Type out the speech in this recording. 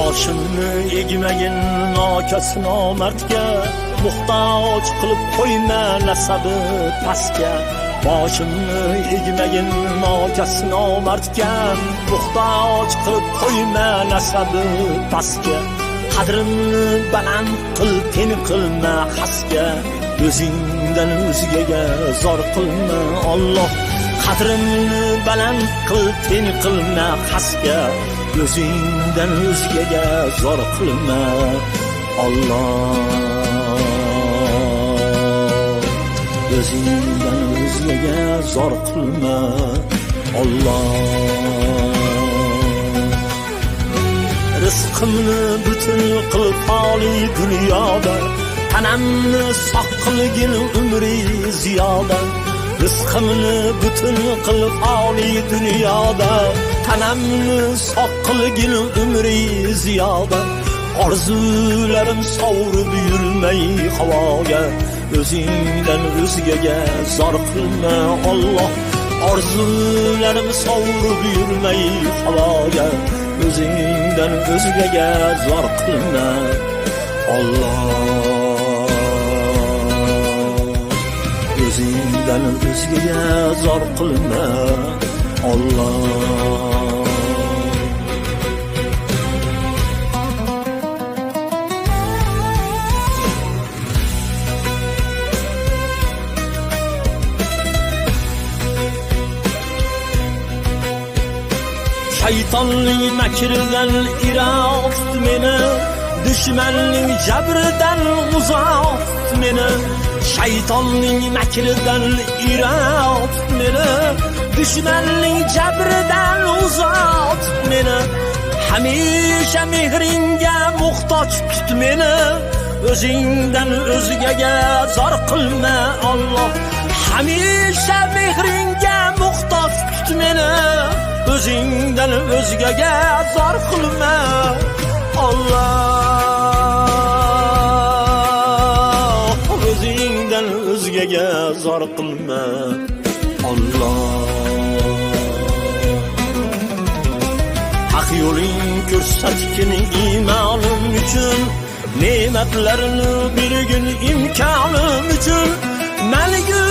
boshimni egmagin nokas nomardga, muhtoj qilib qo'yma nasabi pastga. Boshimni egmagin nokas nomardga, muhtoj qilib qo'yma nasabi pastga. Qadrimni baland qil, teni qilma xasga, o'zingdan o'zgaga zor qilma Alloh. Qadrimni baland qil, teni qilma xasga, o'zingdan o'zgaga zor qilma Alloh. O'zingdan o'zgaga zor qilma Alloh. Rizqimni butun qil oliy dunyoda, tanamni sog' qilgin umri ziyoda. Rizqimni butun qil oliy dunyoda, tanamni sog' qilgin umri ziyoda. Orzularim sovurib yurmay havoga, o'zingdan o'zgaga zor qilma Alloh. Orzularim sovurib yurmay havoga, o'zingdan o'zgaga zor qilma Alloh. O'zingdan o'zgaga zor qilma Alloh. Shaytonning makridan iroq tut meni, dushmanning jabridan uzoq tut meni. Shaytonning makridan iroq tut meni, dushmanning jabridan uzoq tut meni. Hamisha mehringga muhtoj tut meni, o'zingdan o'zgaga zor qilma Alloh. Hamisha mehringga muhtoj tut meni, o'zingdan o'zgaga zor qilma Alloh. O'zingdan o'zgaga zor qilma Alloh. Haq yo'ling ko'rsatgin iymonim uchun, ne'matlarini bergin imkonim uchun. Malgu